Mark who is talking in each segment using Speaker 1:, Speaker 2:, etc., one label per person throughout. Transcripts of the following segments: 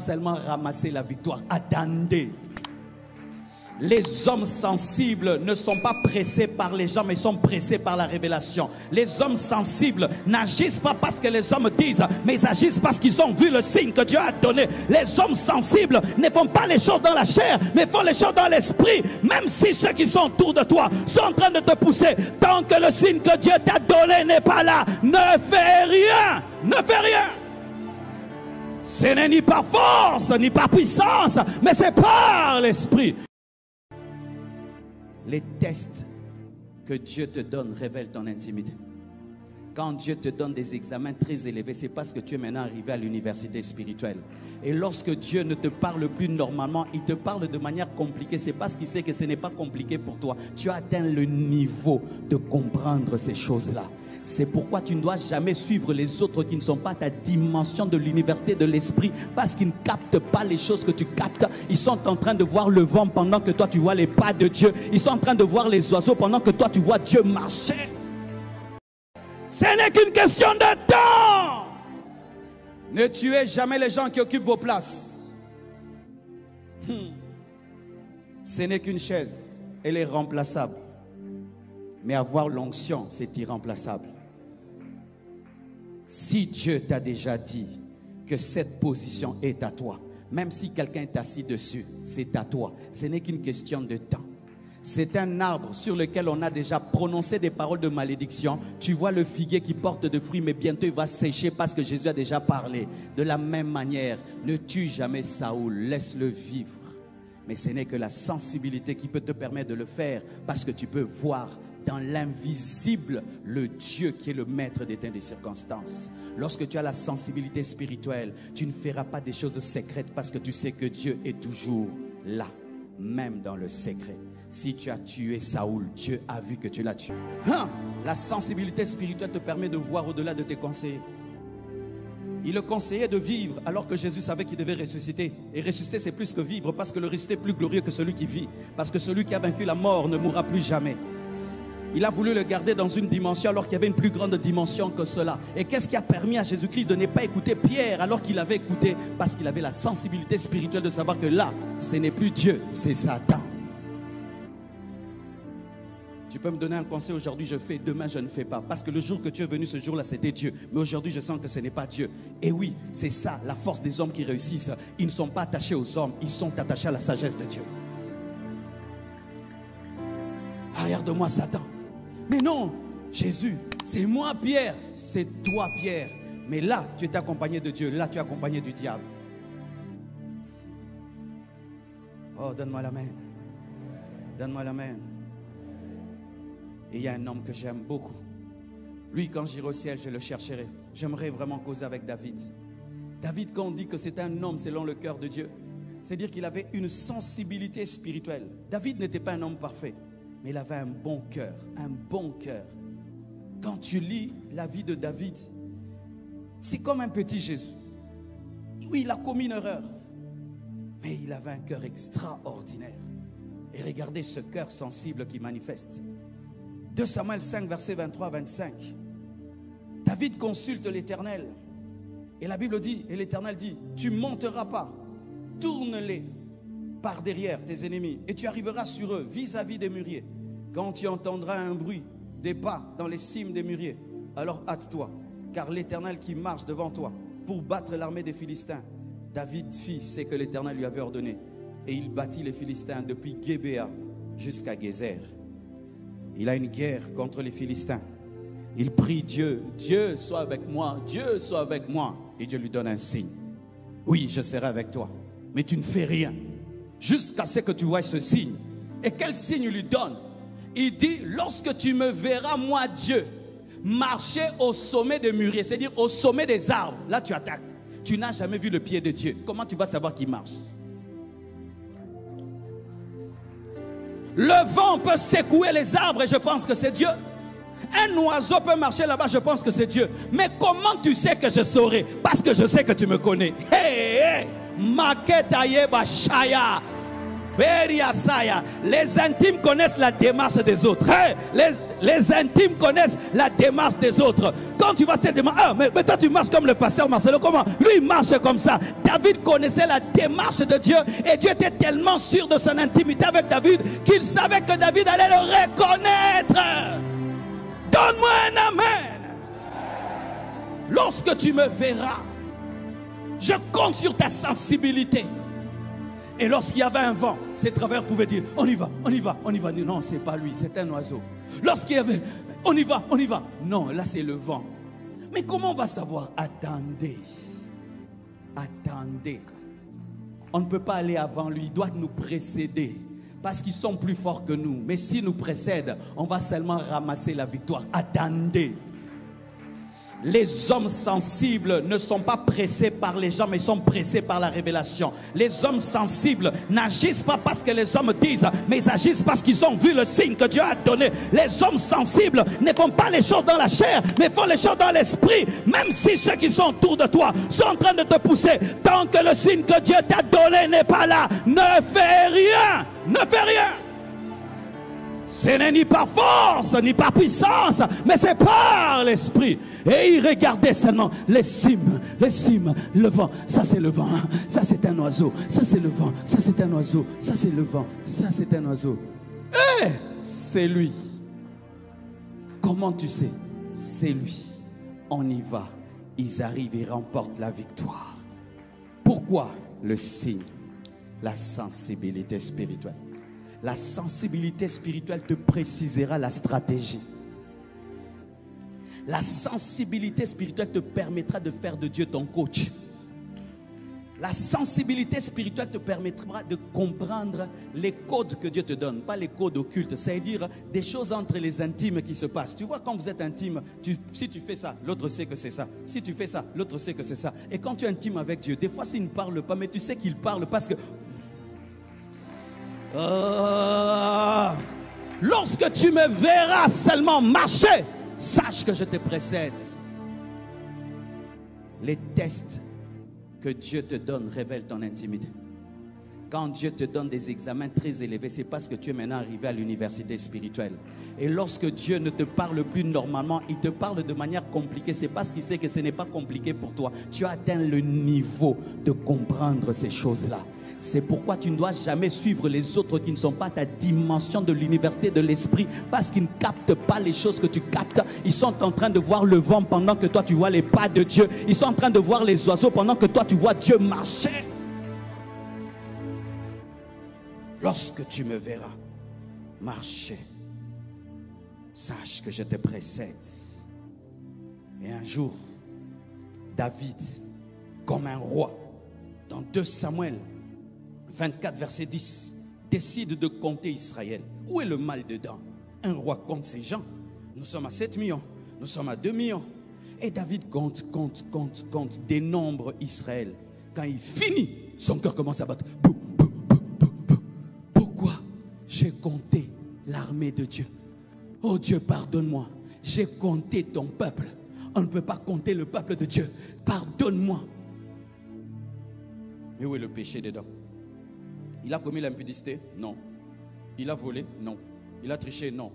Speaker 1: seulement ramasser la victoire. Attendez. Les hommes sensibles ne sont pas pressés par les gens, mais sont pressés par la révélation. Les hommes sensibles n'agissent pas parce que les hommes disent, mais ils agissent parce qu'ils ont vu le signe que Dieu a donné. Les hommes sensibles ne font pas les choses dans la chair, mais font les choses dans l'esprit. Même si ceux qui sont autour de toi sont en train de te pousser, tant que le signe que Dieu t'a donné n'est pas là, ne fais rien, ne fais rien. Ce n'est ni par force, ni par puissance, mais c'est par l'esprit. Les tests que Dieu te donne révèlent ton intimité. Quand Dieu te donne des examens très élevés, c'est parce que tu es maintenant arrivé à l'université spirituelle. Et lorsque Dieu ne te parle plus normalement, il te parle de manière compliquée. C'est parce qu'il sait que ce n'est pas compliqué pour toi. Tu as atteint le niveau de comprendre ces choses-là. C'est pourquoi tu ne dois jamais suivre les autres qui ne sont pas ta dimension de l'université de l'esprit, parce qu'ils ne captent pas les choses que tu captes. Ils sont en train de voir le vent pendant que toi tu vois les pas de Dieu. Ils sont en train de voir les oiseaux pendant que toi tu vois Dieu marcher. Ce n'est qu'une question de temps. Ne tuez jamais les gens qui occupent vos places. Ce n'est qu'une chaise. Elle est remplaçable. Mais avoir l'onction, c'est irremplaçable. Si Dieu t'a déjà dit que cette position est à toi, même si quelqu'un est assis dessus, c'est à toi. Ce n'est qu'une question de temps. C'est un arbre sur lequel on a déjà prononcé des paroles de malédiction. Tu vois le figuier qui porte de fruits, mais bientôt il va sécher parce que Jésus a déjà parlé. De la même manière, ne tue jamais Saoul, laisse-le vivre. Mais ce n'est que la sensibilité qui peut te permettre de le faire, parce que tu peux voir dans l'invisible le Dieu qui est le maître des temps et des circonstances. Lorsque tu as la sensibilité spirituelle, tu ne feras pas des choses secrètes, parce que tu sais que Dieu est toujours là, même dans le secret. Si tu as tué Saoul, Dieu a vu que tu l'as tué. La sensibilité spirituelle te permet de voir au-delà de tes conseillers. Il le conseillait de vivre alors que Jésus savait qu'il devait ressusciter. Et ressusciter, c'est plus que vivre, parce que le ressuscité est plus glorieux que celui qui vit. Parce que celui qui a vaincu la mort ne mourra plus jamais. Il a voulu le garder dans une dimension alors qu'il y avait une plus grande dimension que cela. Et qu'est-ce qui a permis à Jésus-Christ de ne pas écouter Pierre alors qu'il avait écouté? Parce qu'il avait la sensibilité spirituelle de savoir que là, ce n'est plus Dieu, c'est Satan. Tu peux me donner un conseil aujourd'hui, je fais, demain je ne fais pas. Parce que le jour que tu es venu, ce jour-là, c'était Dieu. Mais aujourd'hui, je sens que ce n'est pas Dieu. Et oui, c'est ça, la force des hommes qui réussissent. Ils ne sont pas attachés aux hommes, ils sont attachés à la sagesse de Dieu. Regarde-moi Satan. Mais non, Jésus, c'est moi Pierre. C'est toi Pierre. Mais là, tu es accompagné de Dieu. Là, tu es accompagné du diable. Oh, donne-moi la main. Donne-moi la main. Et il y a un homme que j'aime beaucoup. Lui, quand j'irai au ciel, je le chercherai. J'aimerais vraiment causer avec David. David, quand on dit que c'est un homme selon le cœur de Dieu, c'est-à-dire qu'il avait une sensibilité spirituelle. David n'était pas un homme parfait, mais il avait un bon cœur, un bon cœur. Quand tu lis la vie de David, c'est comme un petit Jésus. Oui, il a commis une erreur, mais il avait un cœur extraordinaire. Et regardez ce cœur sensible qui manifeste. 2 Samuel 5, verset 23-25. David consulte l'Éternel. Et la Bible dit, et l'Éternel dit, tu ne monteras pas, tourne-les par derrière tes ennemis, et tu arriveras sur eux vis-à-vis des mûriers. Quand tu entendras un bruit des pas dans les cimes des mûriers, alors hâte-toi, car l'Éternel qui marche devant toi pour battre l'armée des Philistins. David fit ce que l'Éternel lui avait ordonné, et il battit les Philistins depuis Gébéa jusqu'à Gézer. Il a une guerre contre les Philistins. Il prie Dieu, Dieu soit avec moi, Dieu soit avec moi. Et Dieu lui donne un signe. Oui, je serai avec toi, mais tu ne fais rien jusqu'à ce que tu vois ce signe. Et quel signe il lui donne? Il dit, lorsque tu me verras, moi Dieu, marcher au sommet des mûriers, c'est-à-dire au sommet des arbres, là tu attaques. Tu n'as jamais vu le pied de Dieu. Comment tu vas savoir qu'il marche? Le vent peut secouer les arbres et je pense que c'est Dieu. Un oiseau peut marcher là-bas, je pense que c'est Dieu. Mais comment tu sais que je saurai? Parce que je sais que tu me connais. Hey, hey. Les intimes connaissent la démarche des autres. Hey, les intimes connaissent la démarche des autres. Quand tu vas te demander, ah, mais toi tu marches comme le pasteur Marcelo, comment? Lui il marche comme ça. David connaissait la démarche de Dieu et Dieu était tellement sûr de son intimité avec David qu'il savait que David allait le reconnaître. Donne-moi un amen. Lorsque tu me verras, je compte sur ta sensibilité. Et lorsqu'il y avait un vent, ces travailleurs pouvaient dire, on y va, on y va, on y va. Non, c'est pas lui, c'est un oiseau. Lorsqu'il y avait, on y va, on y va. Non, là c'est le vent. Mais comment on va savoir? Attendez. Attendez. On ne peut pas aller avant lui, il doit nous précéder. Parce qu'ils sont plus forts que nous. Mais s'ils nous précèdent, on va seulement ramasser la victoire. Attendez. Les hommes sensibles ne sont pas pressés par les gens, mais ils sont pressés par la révélation. Les hommes sensibles n'agissent pas parce que les hommes disent, mais ils agissent parce qu'ils ont vu le signe que Dieu a donné. Les hommes sensibles ne font pas les choses dans la chair, mais font les choses dans l'esprit. Même si ceux qui sont autour de toi sont en train de te pousser, tant que le signe que Dieu t'a donné n'est pas là, ne fais rien, ne fais rien. Ce n'est ni par force, ni par puissance, mais c'est par l'esprit. Et il regardait seulement les cimes, le vent. Ça c'est le vent, ça c'est un oiseau. Ça c'est le vent, ça c'est un oiseau. Ça c'est le vent, ça c'est un oiseau. Eh, c'est lui. Comment tu sais? C'est lui. On y va. Ils arrivent et remportent la victoire. Pourquoi? Le signe, la sensibilité spirituelle. La sensibilité spirituelle te précisera la stratégie. La sensibilité spirituelle te permettra de faire de Dieu ton coach. La sensibilité spirituelle te permettra de comprendre les codes que Dieu te donne, pas les codes occultes, c'est-à-dire des choses entre les intimes qui se passent. Tu vois, quand vous êtes intime, si tu fais ça, l'autre sait que c'est ça. Si tu fais ça, l'autre sait que c'est ça. Et quand tu es intime avec Dieu, des fois s'il ne parle pas, mais tu sais qu'il parle parce que... lorsque tu me verras seulement marcher, sache que je te précède. Les tests que Dieu te donne révèlent ton intimité. Quand Dieu te donne des examens très élevés, c'est parce que tu es maintenant arrivé à l'université spirituelle. Et lorsque Dieu ne te parle plus normalement, il te parle de manière compliquée. C'est parce qu'il sait que ce n'est pas compliqué pour toi. Tu as atteint le niveau de comprendre ces choses-là. C'est pourquoi tu ne dois jamais suivre les autres qui ne sont pas à ta dimension de l'université de l'esprit, parce qu'ils ne captent pas les choses que tu captes. Ils sont en train de voir le vent pendant que toi tu vois les pas de Dieu. Ils sont en train de voir les oiseaux pendant que toi tu vois Dieu marcher. Lorsque tu me verras marcher, sache que je te précède. Et un jour, David, comme un roi, dans 2 Samuel 24, verset 10, décide de compter Israël. Où est le mal dedans? Un roi compte ses gens. Nous sommes à 7 millions, nous sommes à 2 millions. Et David compte, dénombre Israël. Quand il finit, son cœur commence à battre. Pourquoi? J'ai compté l'armée de Dieu. Oh Dieu, pardonne-moi. J'ai compté ton peuple. On ne peut pas compter le peuple de Dieu. Pardonne-moi. Mais où est le péché dedans? Il a commis l'impudicité? Non. Il a volé? Non. Il a triché? Non.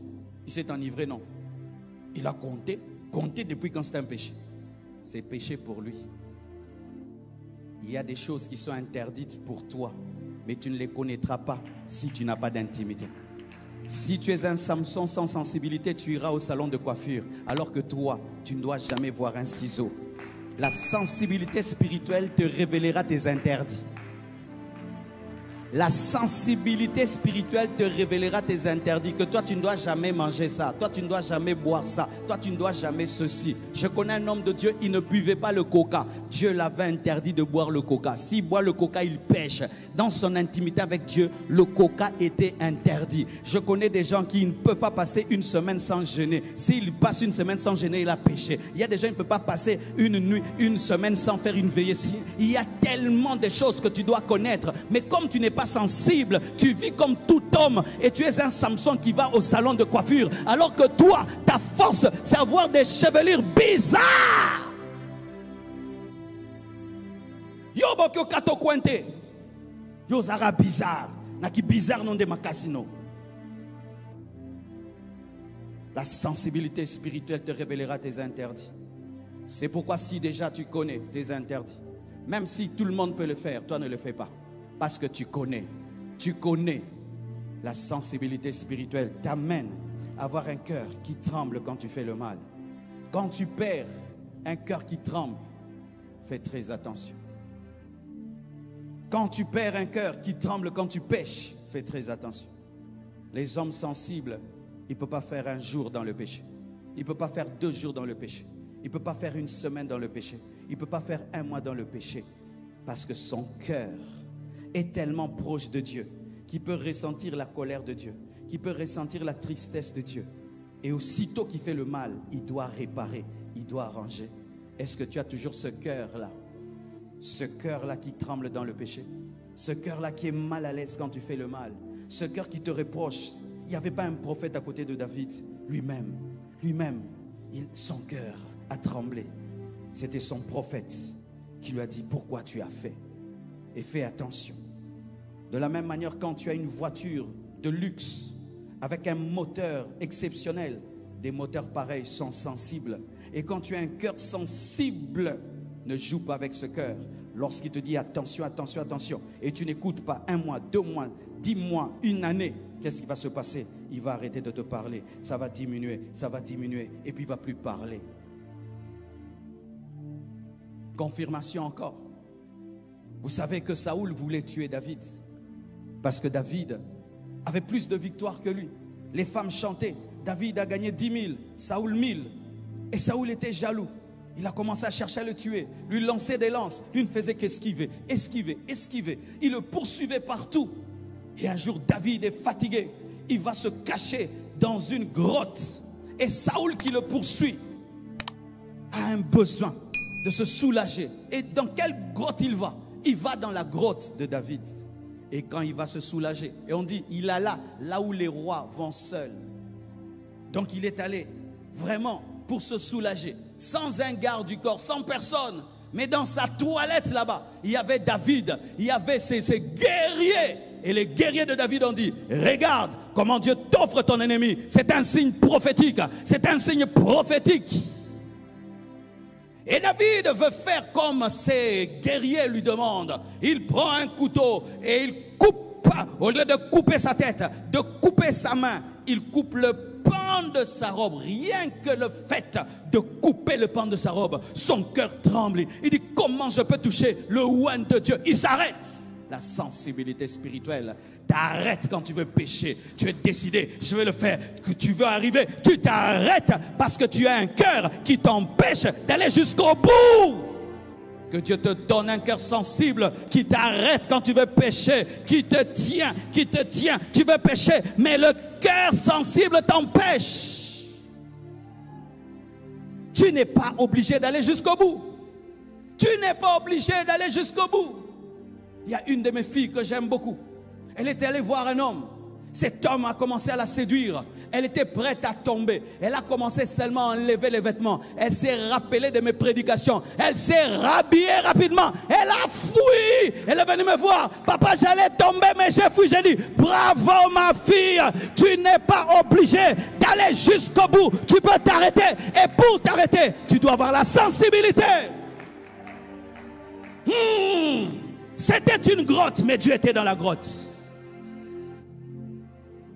Speaker 1: Il s'est enivré? Non. Il a compté? Compté depuis quand c'est un péché? C'est péché pour lui. Il y a des choses qui sont interdites pour toi, mais tu ne les connaîtras pas si tu n'as pas d'intimité. Si tu es un Samson sans sensibilité, tu iras au salon de coiffure, alors que toi, tu ne dois jamais voir un ciseau. La sensibilité spirituelle te révélera tes interdits. La sensibilité spirituelle te révélera tes interdits. Que toi tu ne dois jamais manger ça. Toi tu ne dois jamais boire ça. Toi tu ne dois jamais ceci. Je connais un homme de Dieu, il ne buvait pas le coca. Dieu l'avait interdit de boire le coca. S'il boit le coca, il pêche. Dans son intimité avec Dieu, le coca était interdit. Je connais des gens qui ne peuvent pas passer une semaine sans jeûner. S'il passe une semaine sans jeûner, il a péché. Il y a des gens qui ne peuvent pas passer une nuit, une semaine sans faire une veillée. Il y a tellement de choses que tu dois connaître. Mais comme tu n'es pas sensible, tu vis comme tout homme et tu es un Samson qui va au salon de coiffure, alors que toi, ta force, c'est avoir des chevelures bizarres. Yo bokyo kato kwente. Yo zara bizarre. Naki bizarre non de makasino. La sensibilité spirituelle te révélera tes interdits. C'est pourquoi si déjà tu connais tes interdits, même si tout le monde peut le faire, toi ne le fais pas. Parce que tu connais. La sensibilité spirituelle t'amène à avoir un cœur qui tremble quand tu fais le mal. Quand tu perds un cœur qui tremble, fais très attention. Quand tu perds un cœur qui tremble quand tu pêches, fais très attention. Les hommes sensibles, il ne peut pas faire un jour dans le péché. Il ne peut pas faire 2 jours dans le péché. Il ne peut pas faire 1 semaine dans le péché. Il ne peut pas faire 1 mois dans le péché. Parce que son cœur est tellement proche de Dieu qu'il peut ressentir la colère de Dieu, qu'il peut ressentir la tristesse de Dieu. Et aussitôt qu'il fait le mal, il doit réparer, il doit arranger. Est-ce que tu as toujours ce cœur-là? Ce cœur-là qui tremble dans le péché? Ce cœur-là qui est mal à l'aise quand tu fais le mal? Ce cœur qui te reproche? Il n'y avait pas un prophète à côté de David. Lui-même, son cœur a tremblé. C'était son prophète qui lui a dit: pourquoi tu as fait? Et fais attention. De la même manière, quand tu as une voiture de luxe avec un moteur exceptionnel, des moteurs pareils sont sensibles. Et quand tu as un cœur sensible, ne joue pas avec ce cœur. Lorsqu'il te dit attention, attention, attention, et tu n'écoutes pas 1 mois, 2 mois, 10 mois, 1 année, qu'est-ce qui va se passer? Il va arrêter de te parler. Ça va diminuer, et puis il ne va plus parler. Confirmation encore. Vous savez que Saoul voulait tuer David parce que David avait plus de victoires que lui. Les femmes chantaient. David a gagné 10 000, Saoul 1000. Et Saoul était jaloux. Il a commencé à chercher à le tuer, lui lancer des lances. Lui ne faisait qu'esquiver, esquiver, esquiver. Il le poursuivait partout. Et un jour, David est fatigué. Il va se cacher dans une grotte. Et Saoul qui le poursuit a un besoin de se soulager. Et dans quelle grotte il va? Il va dans la grotte de David. Et quand il va se soulager, et on dit, il alla là où les rois vont seuls. Donc il est allé vraiment pour se soulager, sans un garde du corps, sans personne. Mais dans sa toilette là-bas, il y avait David, il y avait ses guerriers. Et les guerriers de David ont dit: regarde comment Dieu t'offre ton ennemi. C'est un signe prophétique. C'est un signe prophétique. Et David veut faire comme ses guerriers lui demandent. Il prend un couteau et il coupe, au lieu de couper sa tête, de couper sa main, il coupe le pan de sa robe. Rien que le fait de couper le pan de sa robe, son cœur tremble. Il dit: comment je peux toucher le oint de Dieu? Il s'arrête. La sensibilité spirituelle t'arrête quand tu veux pécher. Tu es décidé, je vais le faire. Que tu veux arriver, tu t'arrêtes parce que tu as un cœur qui t'empêche d'aller jusqu'au bout. Que Dieu te donne un cœur sensible qui t'arrête quand tu veux pécher, qui te tient. Tu veux pécher, mais le cœur sensible t'empêche. Tu n'es pas obligé d'aller jusqu'au bout. Tu n'es pas obligé d'aller jusqu'au bout. Il y a une de mes filles que j'aime beaucoup. Elle était allée voir un homme. Cet homme a commencé à la séduire. Elle était prête à tomber. Elle a commencé seulement à enlever les vêtements. Elle s'est rappelée de mes prédications. Elle s'est rhabillée rapidement. Elle a fui. Elle est venue me voir. Papa, j'allais tomber, mais j'ai fui. J'ai dit: bravo ma fille. Tu n'es pas obligé d'aller jusqu'au bout. Tu peux t'arrêter. Et pour t'arrêter, tu dois avoir la sensibilité. C'était une grotte, mais Dieu était dans la grotte.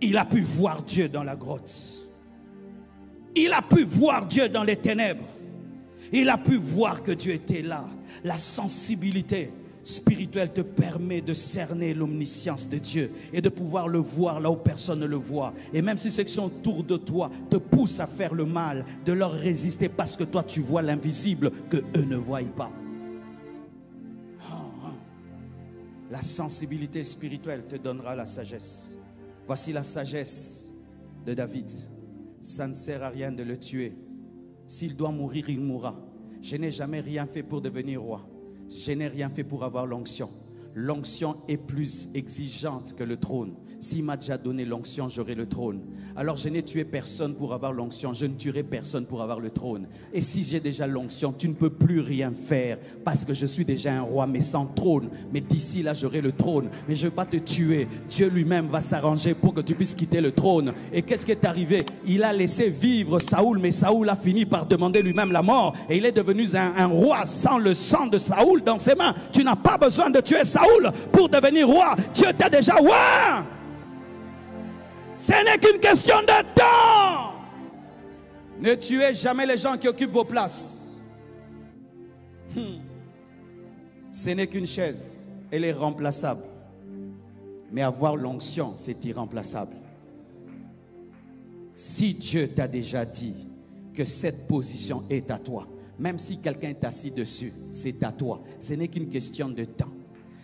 Speaker 1: Il a pu voir Dieu dans la grotte. Il a pu voir Dieu dans les ténèbres. Il a pu voir que Dieu était là. La sensibilité spirituelle te permet de cerner l'omniscience de Dieu et de pouvoir le voir là où personne ne le voit. Et même si ceux qui sont autour de toi te poussent à faire le mal, de leur résister parce que toi tu vois l'invisible que eux ne voient pas. La sensibilité spirituelle te donnera la sagesse. Voici la sagesse de David. Ça ne sert à rien de le tuer. S'il doit mourir, il mourra. Je n'ai jamais rien fait pour devenir roi. Je n'ai rien fait pour avoir l'onction. l'onction est plus exigeante que le trône. S'il m'a déjà donné l'onction, j'aurai le trône. Alors je n'ai tué personne pour avoir l'onction, je ne tuerai personne pour avoir le trône. Et si j'ai déjà l'onction, tu ne peux plus rien faire parce que je suis déjà un roi mais sans trône. Mais d'ici là, j'aurai le trône. Mais je ne vais pas te tuer. Dieu lui-même va s'arranger pour que tu puisses quitter le trône. Et qu'est-ce qui est arrivé? Il a laissé vivre Saoul, mais Saoul a fini par demander lui-même la mort. Et il est devenu un roi sans le sang de Saoul dans ses mains. Tu n'as pas besoin de tuer Saoul pour devenir roi. Dieu t'a déjà roi. Ce n'est qu'une question de temps. Ne tuez jamais les gens qui occupent vos places. Ce n'est qu'une chaise. Elle est remplaçable. Mais avoir l'onction, c'est irremplaçable. Si Dieu t'a déjà dit que cette position est à toi, même si quelqu'un est assis dessus, c'est à toi. Ce n'est qu'une question de temps.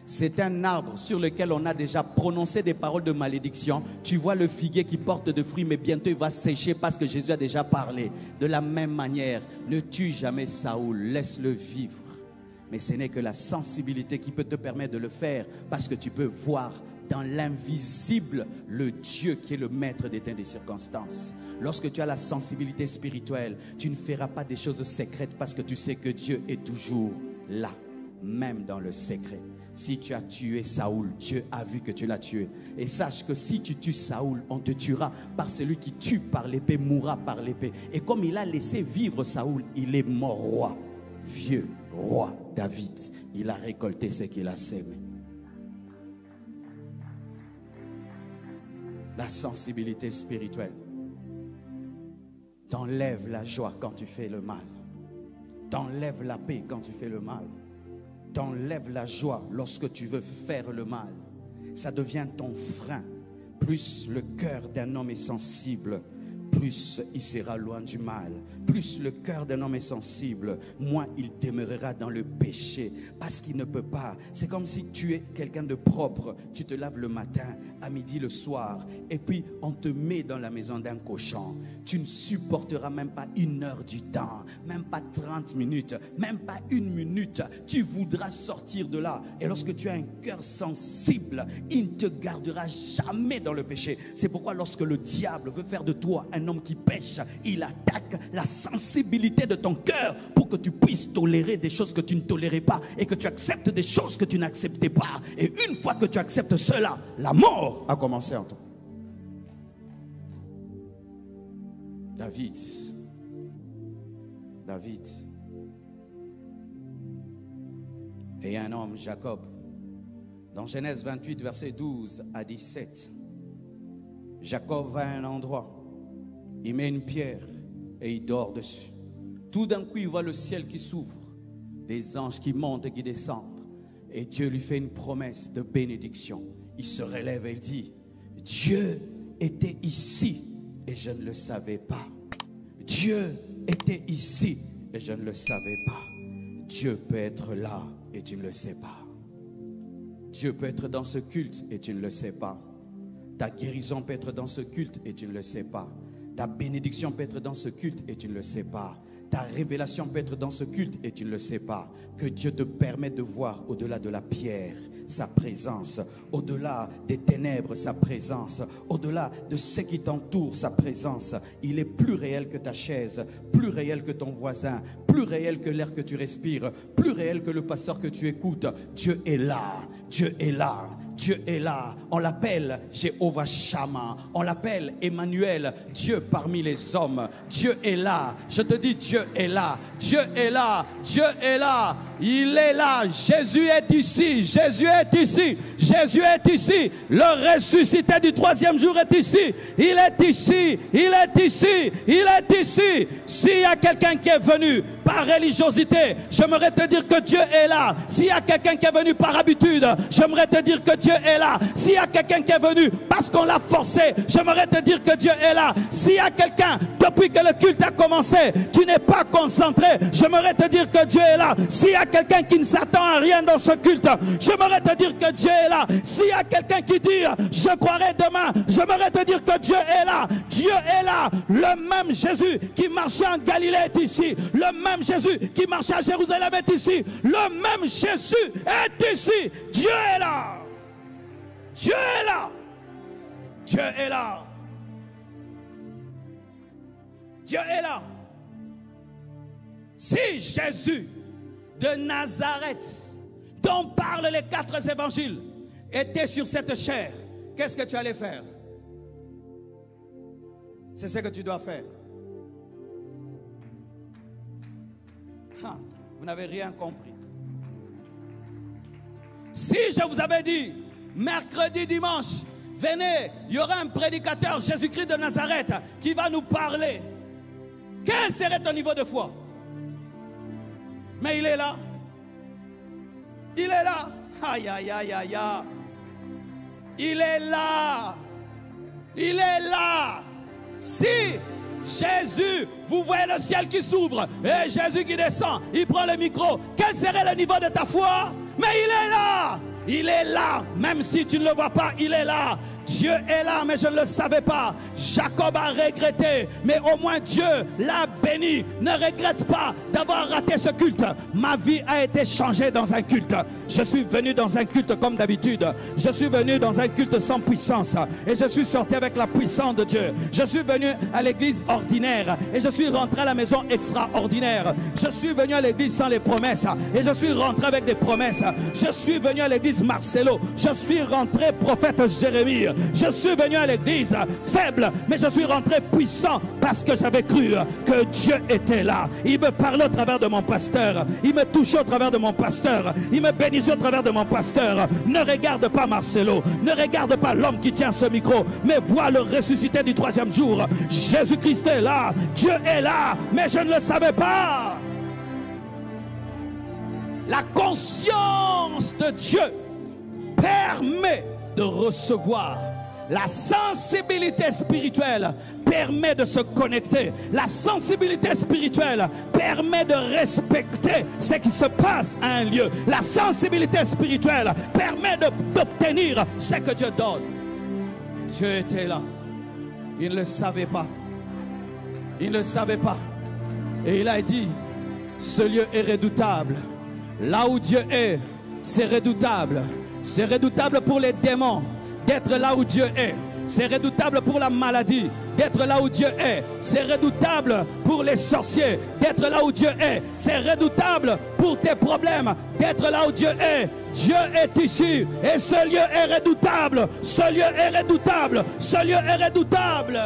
Speaker 1: C'est un arbre sur lequel on a déjà prononcé des paroles de malédiction. Tu vois le figuier qui porte de fruits, mais bientôt il va sécher parce que Jésus a déjà parlé. De la même manière, ne tue jamais Saoul, laisse-le vivre. Mais ce n'est que la sensibilité qui peut te permettre de le faire, parce que tu peux voir dans l'invisible le Dieu qui est le maître des temps et des circonstances. Lorsque tu as la sensibilité spirituelle, tu ne feras pas des choses secrètes parce que tu sais que Dieu est toujours là, même dans le secret. Si tu as tué Saoul, Dieu a vu que tu l'as tué. Et sache que si tu tues Saoul, on te tuera, par celui qui tue par l'épée mourra par l'épée. Et comme il a laissé vivre Saoul, il est mort roi, vieux roi David. Il a récolté ce qu'il a sémé. La sensibilité spirituelle t'enlève la joie quand tu fais le mal, t'enlève la paix quand tu fais le mal, t'enlève la joie lorsque tu veux faire le mal. Ça devient ton frein. Plus le cœur d'un homme est sensible, plus il sera loin du mal. Plus le cœur d'un homme est sensible, moins il demeurera dans le péché, parce qu'il ne peut pas. C'est comme si tu es quelqu'un de propre. Tu te laves le matin, à midi, le soir, et puis on te met dans la maison d'un cochon. Tu ne supporteras même pas 1 heure du temps, même pas 30 minutes, même pas 1 minute. Tu voudras sortir de là. Et lorsque tu as un cœur sensible, il ne te gardera jamais dans le péché. C'est pourquoi lorsque le diable veut faire de toi un homme qui pêche, il attaque la sensibilité de ton cœur pour que tu puisses tolérer des choses que tu ne tolérais pas et que tu acceptes des choses que tu n'acceptais pas. Et une fois que tu acceptes cela, la mort a commencé en toi. David et un homme, Jacob, dans Genèse 28, versets 12 à 17. Jacob va à un endroit, il met une pierre et il dort dessus. Tout d'un coup, il voit le ciel qui s'ouvre, des anges qui montent et qui descendent. Et Dieu lui fait une promesse de bénédiction. Il se relève et il dit, Dieu était ici et je ne le savais pas. Dieu était ici et je ne le savais pas. Dieu peut être là et tu ne le sais pas. Dieu peut être dans ce culte et tu ne le sais pas. Ta guérison peut être dans ce culte et tu ne le sais pas. Ta bénédiction peut être dans ce culte et tu ne le sais pas. Ta révélation peut être dans ce culte et tu ne le sais pas. Que Dieu te permette de voir au-delà de la pierre sa présence, au-delà des ténèbres sa présence, au-delà de ce qui t'entoure sa présence. Il est plus réel que ta chaise, plus réel que ton voisin, plus réel que l'air que tu respires, plus réel que le pasteur que tu écoutes. Dieu est là, Dieu est là. Dieu est là. On l'appelle Jéhovah Shammah. On l'appelle Emmanuel, Dieu parmi les hommes. Dieu est là. Je te dis, Dieu est là. Dieu est là. Dieu est là. Il est là. Jésus est ici. Jésus est ici. Jésus est ici. Le ressuscité du 3e jour est ici. Il est ici. Il est ici. Il est ici. S'il y a quelqu'un qui est venu par religiosité, j'aimerais te dire que Dieu est là. S'il y a quelqu'un qui est venu par habitude, j'aimerais te dire que Dieu est là. S'il y a quelqu'un qui est venu parce qu'on l'a forcé, j'aimerais te dire que Dieu est là. S'il y a quelqu'un, depuis que le culte a commencé, tu n'es pas concentré, j'aimerais te dire que Dieu est là. S'il y a quelqu'un qui ne s'attend à rien dans ce culte, j'aimerais te dire que Dieu est là. S'il y a quelqu'un qui dit je croirai demain, j'aimerais te dire que Dieu est là. Dieu est là. Le même Jésus qui marchait en Galilée est ici. Le même Jésus qui marchait à Jérusalem est ici. Le même Jésus est ici. Dieu est là. Dieu est là. Dieu est là. Dieu est là. Si Jésus de Nazareth, dont parlent les 4 évangiles, était sur cette chair, qu'est-ce que tu allais faire? C'est ce que tu dois faire. Ah, vous n'avez rien compris. Si je vous avais dit, mercredi, dimanche, venez, il y aura un prédicateur, Jésus-Christ de Nazareth, qui va nous parler, quel serait ton niveau de foi? Mais il est là. Il est là. Aïe, aïe, aïe, aïe, aïe. Il est là. Il est là. Si Jésus, vous voyez le ciel qui s'ouvre et Jésus qui descend, il prend le micro, quel serait le niveau de ta foi? Mais il est là. Il est là. Même si tu ne le vois pas, il est là. Dieu est là, mais je ne le savais pas. Jacob a regretté, mais au moins Dieu l'a béni. Ne regrette pas d'avoir raté ce culte. Ma vie a été changée dans un culte. Je suis venu dans un culte comme d'habitude. Je suis venu dans un culte sans puissance et je suis sorti avec la puissance de Dieu. Je suis venu à l'église ordinaire et je suis rentré à la maison extraordinaire. Je suis venu à l'église sans les promesses et je suis rentré avec des promesses. Je suis venu à l'église Marcelo. Je suis rentré prophète Jérémie. Je suis venu à l'église faible, mais je suis rentré puissant parce que j'avais cru que Dieu était là. Il me parlait au travers de mon pasteur. Il me touchait au travers de mon pasteur. Il me bénissait au travers de mon pasteur. Ne regarde pas Marcelo. Ne regarde pas l'homme qui tient ce micro, mais vois le ressuscité du 3e jour. Jésus-Christ est là. Dieu est là, mais je ne le savais pas. La conscience de Dieu permet de recevoir. La sensibilité spirituelle permet de se connecter. La sensibilité spirituelle permet de respecter ce qui se passe à un lieu. La sensibilité spirituelle permet d'obtenir ce que Dieu donne. Dieu était là. Il ne le savait pas. Il ne le savait pas. Et il a dit, ce lieu est redoutable. Là où Dieu est, c'est redoutable. C'est redoutable pour les démons d'être là où Dieu est. C'est redoutable pour la maladie d'être là où Dieu est. C'est redoutable pour les sorciers d'être là où Dieu est. C'est redoutable pour tes problèmes d'être là où Dieu est. Dieu est ici et ce lieu est redoutable. Ce lieu est redoutable. Ce lieu est redoutable.